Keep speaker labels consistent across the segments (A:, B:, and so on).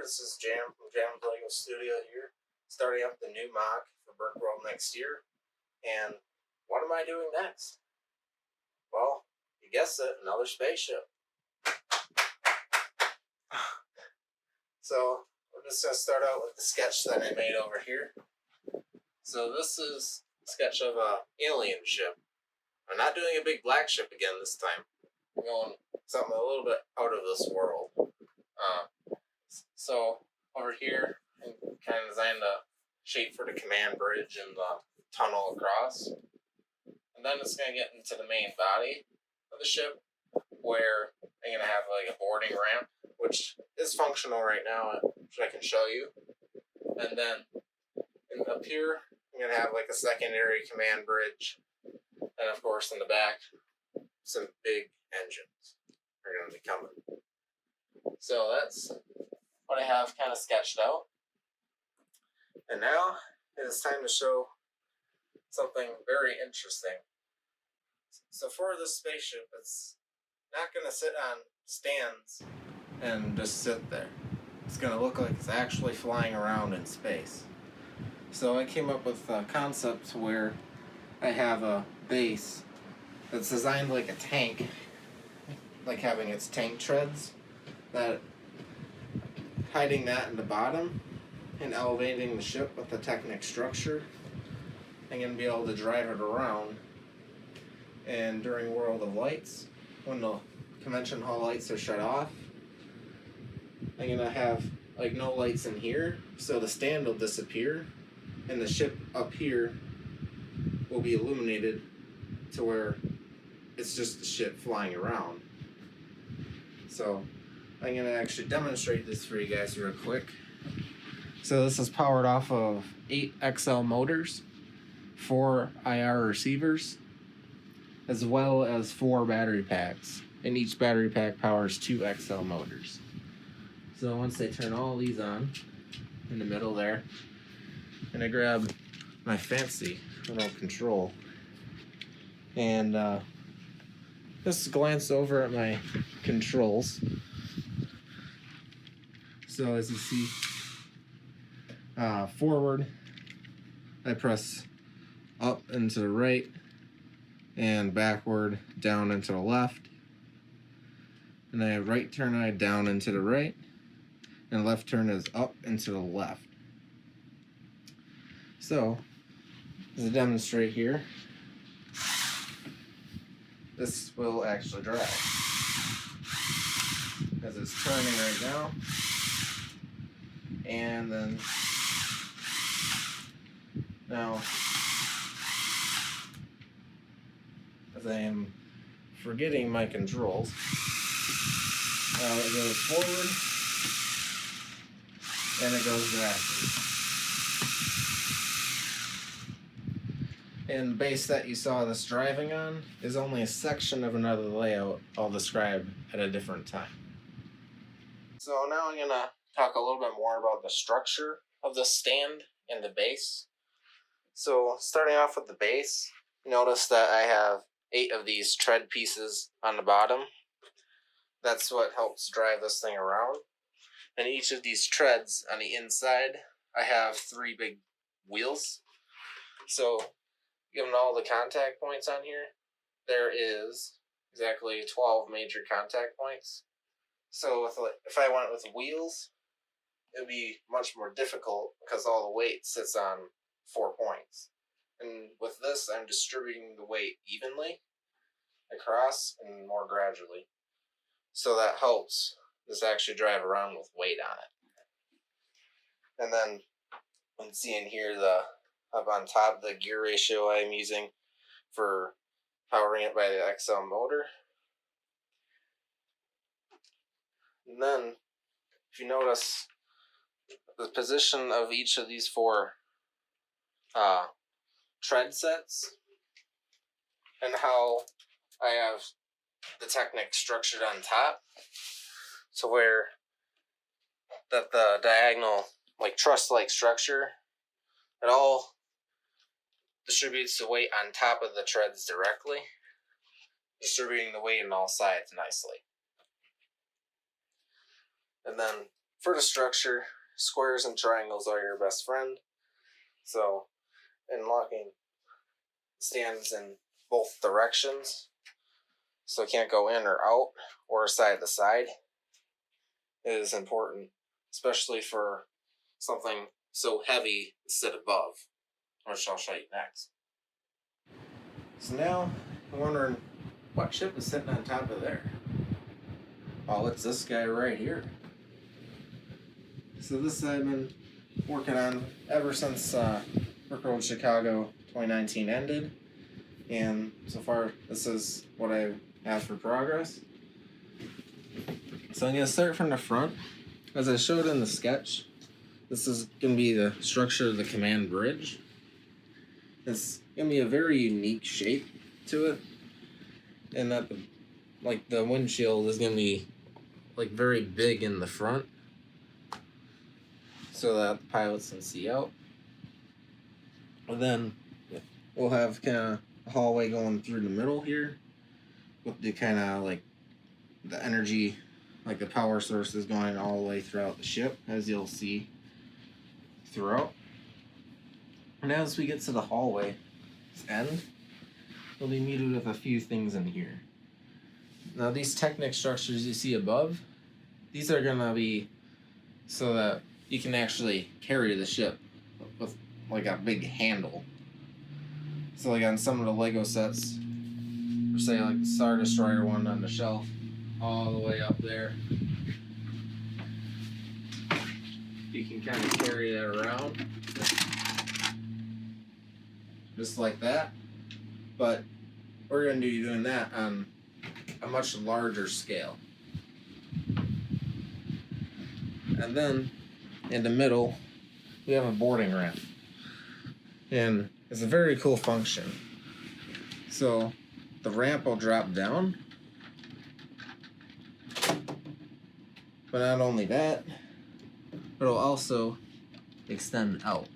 A: This is Jam from Jam's Lego Studio here, starting up the new MOC for Brickworld next year. And what am I doing next? Well, you guessed it, another spaceship. So we're just going to start out with the sketch that I made over here. So this is a sketch of an alien ship. I'm not doing a big black ship again this time. I'm going something a little bit out of this world. So over here, I kind of designed a shape for the command bridge and the tunnel across. And then it's going to get into the main body of the ship, where I'm going to have like a boarding ramp, which is functional right now, which I can show you. And then up here, I'm going to have like a secondary command bridge. And of course, in the back, some big engines are going to be coming. So that's what I have kind of sketched out. And now it is time to show something very interesting. So for this spaceship, it's not going to sit on stands and just sit there. It's going to look like it's actually flying around in space. So I came up with a concept where I have a base that's designed like a tank, like having its tank treads, that hiding that in the bottom and elevating the ship with the Technic structure. I'm going to be able to drive it around, and during World of Lights, when the convention hall lights are shut off, I'm going to have like no lights in here, so the stand will disappear and the ship up here will be illuminated to where it's just the ship flying around. So I'm going to actually demonstrate this for you guys real quick. So this is powered off of 8 XL motors, 4 IR receivers, as well as 4 battery packs. And each battery pack powers 2 XL motors. So once they turn all these on, in the middle there, and I grab my fancy remote control and just glance over at my controls. So as you see, forward, I press up and to the right, and backward, down and to the left. And I have right turn eye down and to the right, and left turn is up and to the left. So, as I demonstrate here, this will actually drive. As it's turning right now. And then now, as I am forgetting my controls, it goes forward and it goes backward. And the base that you saw this driving on is only a section of another layout I'll describe at a different time. So now I'm going to talk a little bit more about the structure of the stand and the base. So starting off with the base, notice that I have 8 of these tread pieces on the bottom. That's what helps drive this thing around. And each of these treads on the inside, I have 3 big wheels. So given all the contact points on here, there is exactly 12 major contact points. So if I went with wheels, it would be much more difficult because all the weight sits on 4 points. And with this, I'm distributing the weight evenly across and more gradually. So that helps this actually drive around with weight on it. And then you can see in here up on top the gear ratio I'm using for powering it by the XL motor. And then if you notice the position of each of these 4 tread sets and how I have the Technic structured on top, to where that the diagonal like truss-like structure, it all distributes the weight on top of the treads directly, distributing the weight on all sides nicely. And then for the structure, squares and triangles are your best friend. So, in locking stands in both directions, so it can't go in or out or side to side, is important, especially for something so heavy to sit above, which I'll show you next. So now I'm wondering what ship is sitting on top of there. Oh, it's this guy right here. So this I've been working on ever since Brickworld Chicago 2019 ended, and so far this is what I have for progress. So I'm going to start from the front. As I showed in the sketch, this is going to be the structure of the command bridge. It's going to be a very unique shape to it, and that the windshield is going to be like very big in the front, so that the pilots can see out. And then we'll have kind of a hallway going through the middle here, with the kind of like the energy, like the power sources going all the way throughout the ship, as you'll see throughout. And as we get to the hallway end, we'll be muted with a few things in here. Now these Technic structures you see above, these are going to be so that you can actually carry the ship with like a big handle. So like on some of the Lego sets, or say like the Star Destroyer one on the shelf, all the way up there, you can kind of carry that around just like that. But we're going to be doing that on a much larger scale. And then in the middle we have a boarding ramp, and it's a very cool function. So the ramp will drop down, but not only that, but it'll also extend out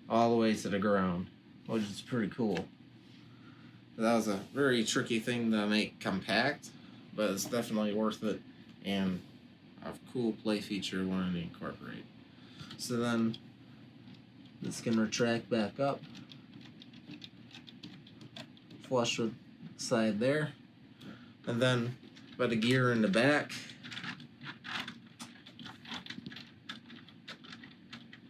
A: all the way to the ground, which is pretty cool. That was a very tricky thing to make compact, but it's definitely worth it, and a cool play feature I wanted to incorporate. So then this can retract back up, flush with the side there, and then by the gear in the back,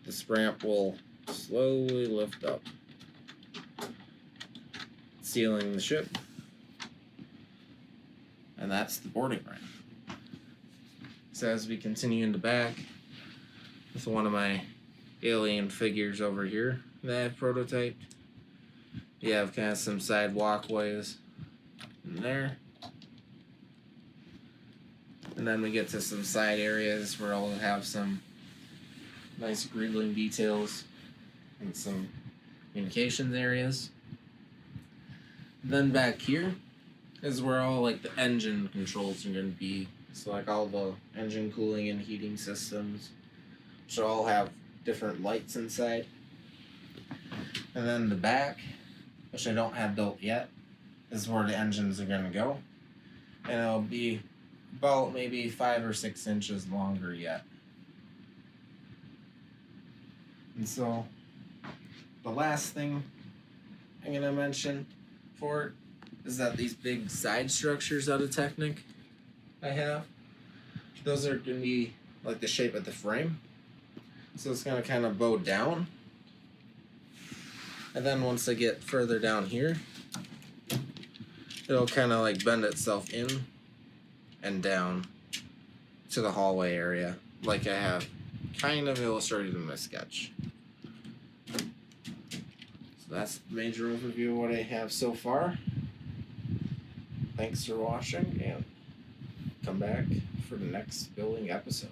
A: this ramp will slowly lift up, sealing the ship, and that's the boarding ramp. So as we continue in the back with one of my alien figures over here that I've prototyped, you have kind of some side walkways in there, and then we get to some side areas where I'll have some nice griddling details and some communications areas. Then back here is where all like the engine controls are going to be. So like all the engine cooling and heating systems, which all have different lights inside. And then the back, which I don't have built yet, is where the engines are going to go. And it'll be about maybe 5 or 6 inches longer yet. And so the last thing I'm going to mention for it is that these big side structures out of Technic I have, those are going to be like the shape of the frame. So it's going to kind of bow down. And then once I get further down here, it'll kind of like bend itself in and down to the hallway area, like I have kind of illustrated in my sketch. So that's the major overview of what I have so far. Thanks for watching, and come back for the next building episode.